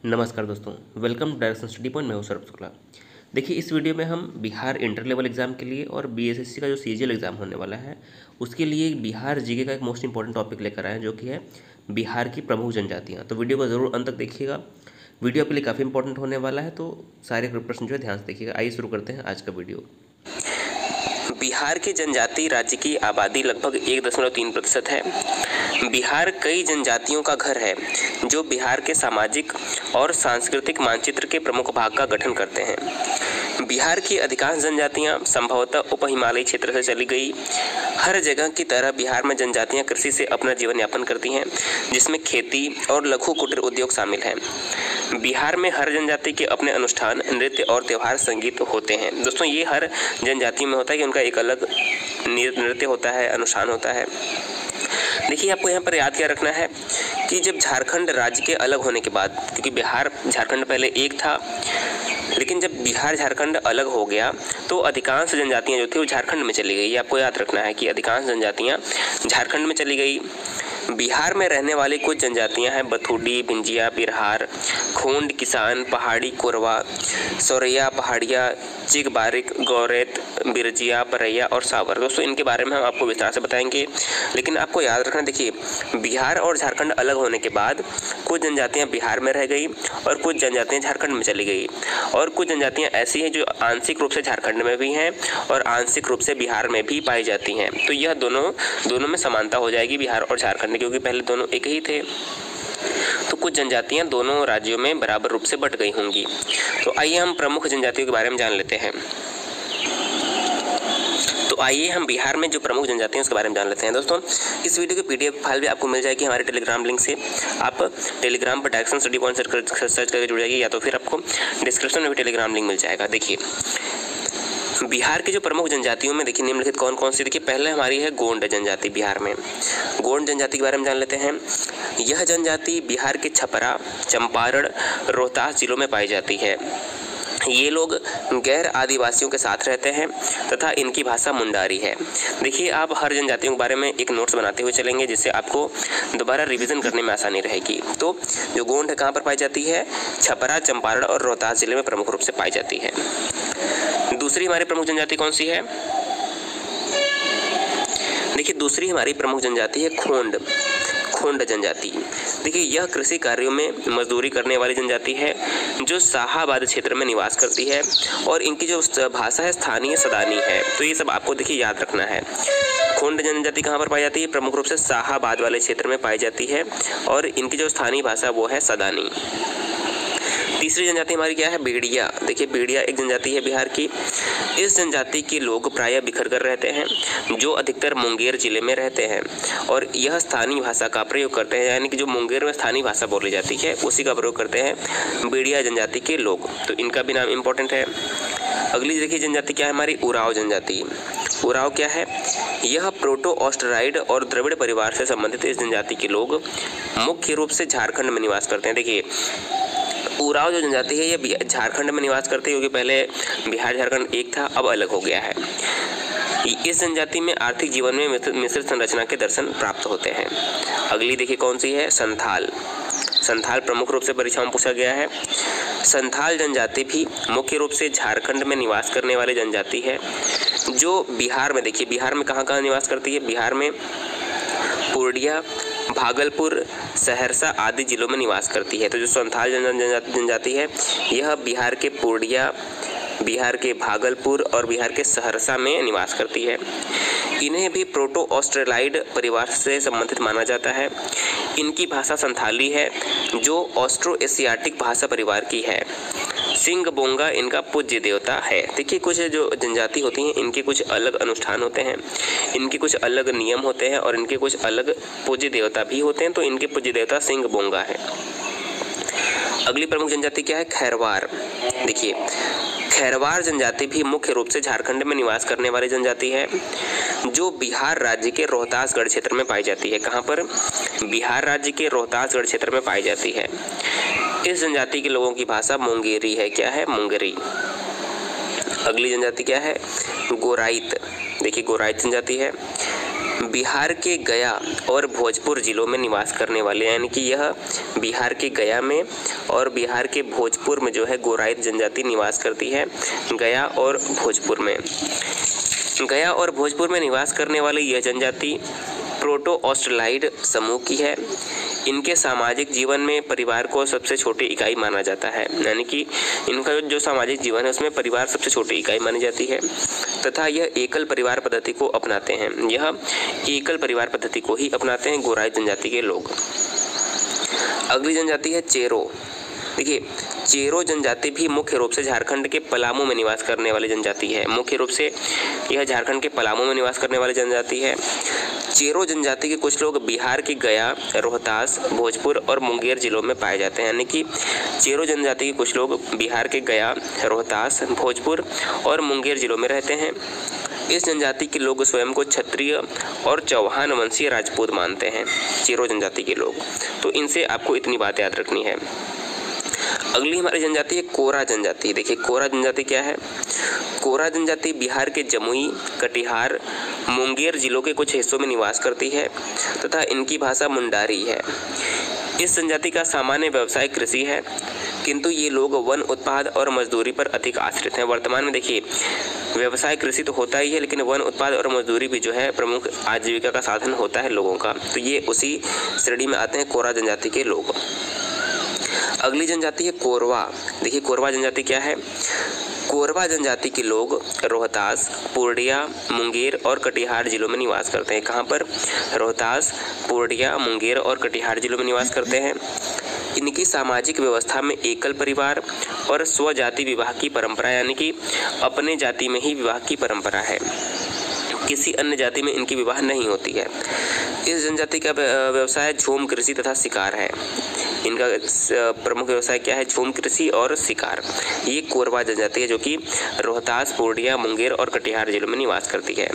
नमस्कार दोस्तों, welcome to Direction Study Point. मैं हूं सौरभ शुक्ला। देखिए, इस वीडियो में हम बिहार इंटर लेवल एग्जाम के लिए और बीएसएससी का जो सीजीएल एग्जाम होने वाला है उसके लिए बिहार जीके का एक मोस्ट इंपॉर्टेंट टॉपिक लेकर आए हैं, जो कि है बिहार की प्रमुख जनजातियाँ। तो वीडियो को ज़रूर अंत तक देखिएगा, वीडियो आपके लिए काफ़ी इंपॉर्टेंट होने वाला है, तो सारे प्रश्न जो है ध्यान से देखिएगा। आइए शुरू करते हैं आज का वीडियो। बिहार की जनजाति राज्य की आबादी लगभग 1.3% है। बिहार कई जनजातियों का घर है जो बिहार के सामाजिक और सांस्कृतिक मानचित्र के प्रमुख भाग का गठन करते हैं। बिहार की अधिकांश जनजातियां संभवतः उप हिमालयी क्षेत्र से चली गई। हर जगह की तरह बिहार में जनजातियां कृषि से अपना जीवन यापन करती हैं, जिसमें खेती और लघु कुटीर उद्योग शामिल हैं। बिहार में हर जनजाति के अपने अनुष्ठान, नृत्य और त्यौहार, संगीत होते हैं। दोस्तों, ये हर जनजाति में होता है कि उनका एक अलग नृत्य होता है, अनुष्ठान होता है। देखिए, आपको यहाँ पर याद क्या रखना है कि जब झारखंड राज्य के अलग होने के बाद, क्योंकि बिहार झारखंड पहले एक था, लेकिन जब बिहार झारखंड अलग हो गया तो अधिकांश जनजातियां जो थी वो झारखंड में चली गई। ये आपको याद रखना है कि अधिकांश जनजातियां झारखंड में चली गई। बिहार में रहने वाली कुछ जनजातियां हैं बथुडी, भिंजिया, बिरहार, खोंड, किसान, पहाड़ी, कोरवा, सौरैया, पहाड़िया, चिकबारिक, गौरेत, बिरजिया, परैया और सावर। दोस्तों, इनके बारे में हम आपको विस्तार से बताएंगे, लेकिन आपको याद रखना, देखिए, बिहार और झारखंड अलग होने के बाद कुछ जनजातियां बिहार में रह गई और कुछ जनजातियां झारखंड में चली गई, और कुछ जनजातियां ऐसी हैं जो आंशिक रूप से झारखंड में भी हैं और आंशिक रूप से बिहार में भी पाई जाती हैं। तो यह दोनों में समानता हो जाएगी, बिहार और झारखंड, क्योंकि पहले दोनों एक ही थे। तो कुछ जनजातियां दोनों राज्यों में बराबर रूप से बट गई होंगी। तो आइए हम प्रमुख जनजातियों के बारे में जान लेते हैं। तो आइए हम बिहार में जो प्रमुख जनजातियां उसके बारे में जान लेते हैं। दोस्तों, इस वीडियो की पीडीएफ फाइल भी आपको मिल जाएगी हमारे टेलीग्राम लिंक से। आप टेलीग्राम पर डायरेक्शन स्टडी पॉइंट सर्च करके जुड़ जाएगी, या तो फिर आपको डिस्क्रिप्शन में भी टेलीग्राम लिंक मिल जाएगा। देखिए, बिहार की जो प्रमुख जनजातियों में देखिए निम्नलिखित कौन कौन सी। देखिए, पहले हमारी है गोंड जनजाति। बिहार में गोंड जनजाति के बारे में जान लेते हैं। यह जनजाति बिहार के छपरा, चंपारण, रोहतास जिलों में पाई जाती है। ये लोग गैर आदिवासियों के साथ रहते हैं तथा इनकी भाषा मुंडारी है। देखिए, आप हर जनजातियों के बारे में एक नोट्स बनाते हुए चलेंगे, जिससे आपको दोबारा रिवीजन करने में आसानी रहेगी। तो जो गोंड है कहाँ पर पाई जाती है? छपरा, चंपारण और रोहतास जिले में प्रमुख रूप से पाई जाती है। दूसरी हमारी प्रमुख जनजाति कौन सी है? देखिए, दूसरी हमारी प्रमुख जनजाति है खोंड जनजाति। देखिए, यह कृषि कार्यों में मजदूरी करने वाली जनजाति है जो शाहाबाद क्षेत्र में निवास करती है, और इनकी जो भाषा है स्थानीय सदानी है। तो ये सब आपको देखिए याद रखना है। खोंड जनजाति कहाँ पर पाई जाती है? प्रमुख रूप से शाहाबाद वाले क्षेत्र में पाई जाती है, और इनकी जो स्थानीय भाषा वो है सदानी। तीसरी जनजाति हमारी क्या है? बेड़िया। देखिए, बेड़िया एक जनजाति है बिहार की। इस जनजाति के लोग प्रायः बिखर कर रहते हैं, जो अधिकतर मुंगेर जिले में रहते हैं, और यह स्थानीय भाषा का प्रयोग करते हैं, यानी कि जो मुंगेर में स्थानीय भाषा बोली जाती है उसी का प्रयोग करते हैं बेड़िया जनजाति के लोग। तो इनका भी नाम इंपॉर्टेंट है। अगली देखिए जनजाति क्या है हमारी? उराव जनजाति। उराव क्या है? यह प्रोटो ऑस्ट्राइड और द्रविड़ परिवार से संबंधित इस जनजाति के लोग मुख्य रूप से झारखंड में निवास करते हैं। देखिए, उराव जो जनजाति है ये झारखंड में निवास करते हैं, क्योंकि पहले बिहार झारखंड एक था, अब अलग हो गया है। इस जनजाति में आर्थिक जीवन में मिश्रित संरचना के दर्शन प्राप्त होते हैं। अगली देखिए कौन सी है? संथाल। संथाल प्रमुख रूप से परीक्षाओं में पूछा गया है। संथाल जनजाति भी मुख्य रूप से झारखंड में निवास करने वाली जनजाति है, जो बिहार में, देखिए बिहार में कहाँ कहाँ निवास करती है? बिहार में पूर्णिया, भागलपुर, सहरसा आदि जिलों में निवास करती है। तो जो संथाल जनजाति है यह बिहार के पूर्णिया, बिहार के भागलपुर और बिहार के सहरसा में निवास करती है। इन्हें भी प्रोटो ऑस्ट्रेलाइड परिवार से संबंधित माना जाता है। इनकी भाषा संथाली है, जो ऑस्ट्रो एशियाटिक भाषा परिवार की है। सिंह बोंगा इनका पूज्य देवता है। देखिए, कुछ जो जनजाति होती हैं इनके कुछ अलग अनुष्ठान होते हैं, इनके कुछ अलग नियम होते हैं, और इनके कुछ अलग पूज्य देवता भी होते हैं। तो इनके पूज्य देवता सिंह बोंगा है। अगली प्रमुख जनजाति क्या है? खैरवार। देखिए, खैरवार जनजाति भी मुख्य रूप से झारखंड में निवास करने वाली जनजाति है, जो बिहार राज्य के रोहतासगढ़ क्षेत्र में पाई जाती है। कहाँ पर? बिहार राज्य के रोहतासगढ़ क्षेत्र में पाई जाती है। इस जनजाति के लोगों की भाषा मुंगेरी है। क्या है? मुंगेरी। अगली जनजाति क्या है? गोराइत। देखिए, गोराइत जनजाति है। बिहार के गया और भोजपुर जिलों में निवास करने वाले, यानी कि यह बिहार के गया में और बिहार के भोजपुर में जो है गोराइत जनजाति निवास करती है। गया और भोजपुर में निवास करने वाली यह जनजाति प्रोटो ऑस्ट्रेलाइड समूह की है। इनके सामाजिक जीवन में परिवार को सबसे छोटी इकाई माना जाता है, यानी कि इनका जो सामाजिक जीवन है उसमें परिवार सबसे छोटी इकाई मानी जाती है तथा यह एकल परिवार पद्धति को अपनाते हैं। यह एकल परिवार पद्धति को ही अपनाते हैं गोराइत जनजाति के लोग। अगली जनजाति है चेरो। देखिए, चेरो जनजाति भी मुख्य रूप से झारखंड के पलामू में निवास करने वाली जनजाति है। मुख्य रूप से यह झारखंड के पलामू में निवास करने वाली जनजाति है। चेरो जनजाति के कुछ लोग बिहार के गया, रोहतास, भोजपुर और मुंगेर जिलों में पाए जाते हैं, यानी कि चेरो जनजाति के कुछ लोग बिहार के गया, रोहतास, भोजपुर और मुंगेर जिलों में रहते हैं। इस जनजाति के लोग स्वयं को क्षत्रिय और चौहान वंशीय राजपूत मानते हैं, चेरो जनजाति के लोग। तो इनसे आपको इतनी बात याद रखनी है। अगली हमारी जनजाति है कोरा जनजाति। देखिए, कोरा जनजाति क्या है? कोरा जनजाति बिहार के जमुई, कटिहार, मुंगेर जिलों के कुछ हिस्सों में निवास करती है तथा इनकी भाषा मुंडारी है। इस जनजाति का सामान्य व्यवसाय कृषि है, किंतु ये लोग वन उत्पाद और मजदूरी पर अधिक आश्रित हैं। वर्तमान में देखिए, व्यवसाय कृषि तो होता ही है, लेकिन वन उत्पाद और मजदूरी भी जो है प्रमुख आजीविका का साधन होता है लोगों का। तो ये उसी श्रेणी में आते हैं कोरा जनजाति के लोग। अगली जनजाति है कोरवा। देखिए, कोरवा जनजाति क्या है? कोरवा जनजाति के लोग रोहतास, पूर्णिया, मुंगेर और कटिहार जिलों में निवास करते हैं। कहाँ पर? रोहतास, पूर्णिया, मुंगेर और कटिहार जिलों में निवास करते हैं। इनकी सामाजिक व्यवस्था में एकल परिवार और स्वजाति विवाह की परंपरा, यानी कि अपने जाति में ही विवाह की परंपरा है। किसी अन्य जाति में इनकी विवाह नहीं होती है। इस जनजाति का व्यवसाय झूम कृषि तथा शिकार है। इनका प्रमुख व्यवसाय क्या है? झूम कृषि और शिकार। ये कोरवा जनजाति है जो कि रोहतास, पूर्णिया, मुंगेर और कटिहार जिलों में निवास करती है।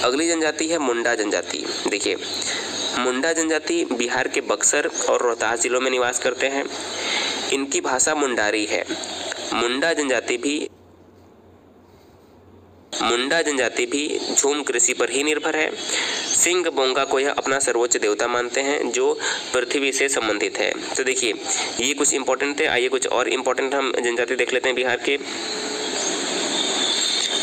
अगली जनजाति है मुंडा जनजाति। देखिए, मुंडा जनजाति बिहार के बक्सर और रोहतास जिलों में निवास करते हैं। इनकी भाषा मुंडारी है। मुंडा जनजाति भी झूम कृषि पर ही निर्भर है। सिंह बोंगा को यह अपना सर्वोच्च देवता मानते हैं जो पृथ्वी से संबंधित है। तो देखिए, ये कुछ इंपॉर्टेंट थे। आइए कुछ और इंपॉर्टेंट हम जनजाति देख लेते हैं बिहार के।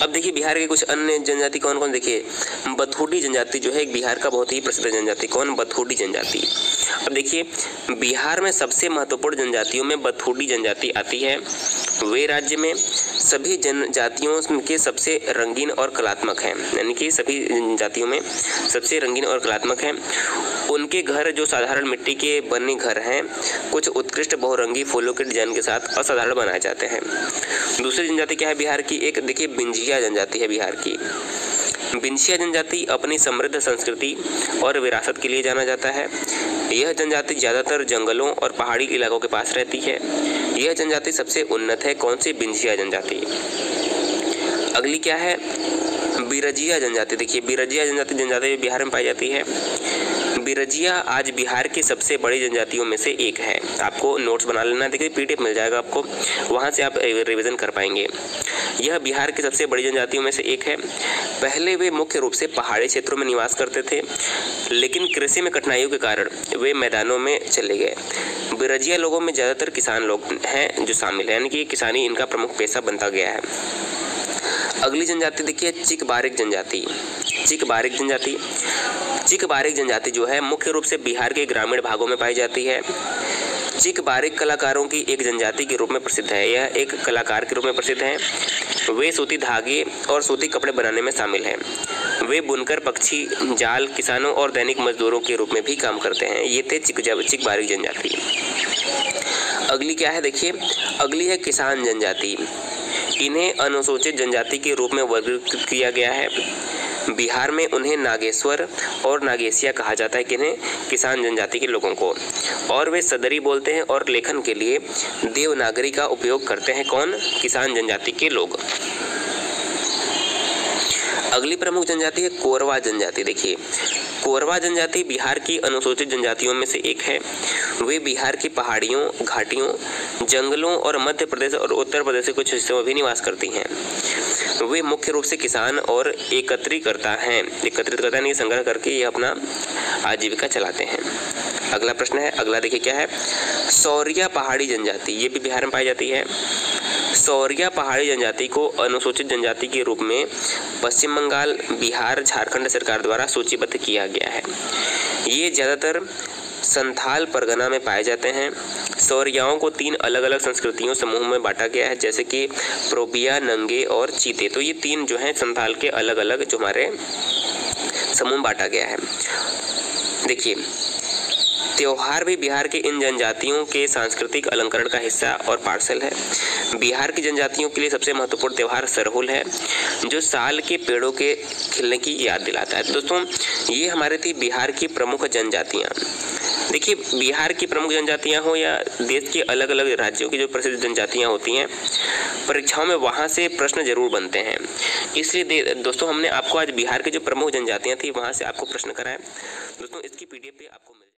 अब देखिए, बिहार के कुछ अन्य जनजाति कौन कौन? देखिए, बथुडी जनजाति जो है एक बिहार का बहुत ही प्रसिद्ध जनजाति। कौन? बथुडी जनजाति। अब देखिए, बिहार में सबसे महत्वपूर्ण जनजातियों में बथुडी जनजाति आती है। वे राज्य में सभी जनजातियों के सबसे रंगीन और कलात्मक हैं, यानी कि सभी जनजातियों में सबसे रंगीन और कलात्मक हैं। उनके घर जो साधारण मिट्टी के बने घर हैं, कुछ उत्कृष्ट बहुरंगी फूलों के डिजाइन के साथ असाधारण बनाए जाते हैं। दूसरी जनजाति क्या है बिहार की? एक देखिए, बिंजिया जनजाति है बिहार की। बिंजिया जनजाति अपनी समृद्ध संस्कृति और विरासत के लिए जाना जाता है। यह जनजाति ज़्यादातर जंगलों और पहाड़ी इलाकों के पास रहती है। यह जनजाति सबसे उन्नत है। कौन सी? बिंजिया जनजाति। अगली क्या है? बिरजिया जनजाति। देखिए, बिरजिया जनजाति बिहार में पाई जाती है। बिरजिया आज बिहार की सबसे बड़ी जनजातियों में से एक है। आपको नोट्स बना लेना। देखिए, पीडीएफ मिल जाएगा आपको, वहाँ से आप रिवीजन कर पाएंगे। यह बिहार की सबसे बड़ी जनजातियों में से एक है। पहले वे मुख्य रूप से पहाड़ी क्षेत्रों में निवास करते थे, लेकिन कृषि में कठिनाइयों के कारण वे मैदानों में चले गए। बिरजिया लोगों में ज़्यादातर किसान लोग हैं जो शामिल हैं, यानी कि किसानी इनका प्रमुख पेशा बनता गया है। अगली जनजाति देखिए, चिकबारिक जनजाति। चिकबारिक जनजाति जो है मुख्य रूप से बिहार के ग्रामीण भागों में पाई जाती है। चिकबारिक कलाकारों की एक जनजाति के रूप में प्रसिद्ध है। यह एक कलाकार के रूप में प्रसिद्ध है। वे सूती धागे और सूती कपड़े बनाने में शामिल हैं। वे बुनकर, पक्षी जाल, किसानों और दैनिक मजदूरों के रूप में भी काम करते हैं। ये थे चिकबारिक जनजाति। अगली क्या है? देखिए, अगली है किसान जनजाति। इन्हें अनुसूचित जनजाति के रूप में वर्गीकृत किया गया है। बिहार में उन्हें नागेश्वर और नागेशिया कहा जाता है। किन्हें? किसान जनजाति के लोगों को। और वे सदरी बोलते हैं और लेखन के लिए देवनागरी का उपयोग करते हैं। कौन? किसान जनजाति के लोग। अगली प्रमुख जनजाति है कोरवा जनजाति। देखिए, कोरवा जनजाति बिहार की अनुसूचित जनजातियों में से एक है। वे बिहार की पहाड़ियों, घाटियों, जंगलों और मध्य प्रदेश और उत्तर प्रदेश के कुछ हिस्सों में भी निवास करती हैं। वे मुख्य रूप से किसान और एकत्रित करता नहीं, संग्रह करके ये अपना आजीविका चलाते हैं। अगला प्रश्न है, अगला देखिए क्या है, सौरिया पहाड़ी जनजाति, ये भी बिहार में पाई जाती है। सौरिया पहाड़ी जनजाति को अनुसूचित जनजाति के रूप में पश्चिम बंगाल, बिहार, झारखंड सरकार द्वारा सूचीबद्ध किया गया है। ये ज़्यादातर संथाल परगना में पाए जाते हैं। सौरियाओं को 3 अलग अलग संस्कृतियों समूह में बांटा गया है, जैसे कि प्रोबिया, नंगे और चीते। तो ये 3 जो हैं संथाल के अलग अलग जो हमारे समूह में बांटा गया है। देखिए, त्योहार भी बिहार के इन जनजातियों के सांस्कृतिक अलंकरण का हिस्सा और पार्सल है। बिहार की जनजातियों के लिए सबसे महत्वपूर्ण त्यौहार सरहुल है, जो साल के पेड़ों के खिलने की याद दिलाता है। दोस्तों, ये हमारे थी बिहार की प्रमुख जनजातियाँ। देखिए, बिहार की प्रमुख जनजातियाँ हो या देश के अलग अलग राज्यों की जो प्रसिद्ध जनजातियाँ होती हैं, परीक्षाओं में वहाँ से प्रश्न जरूर बनते हैं। इसलिए दोस्तों, हमने आपको आज बिहार की जो प्रमुख जनजातियाँ थी वहाँ से आपको प्रश्न कराए। दोस्तों, इसकी PDF पे आपको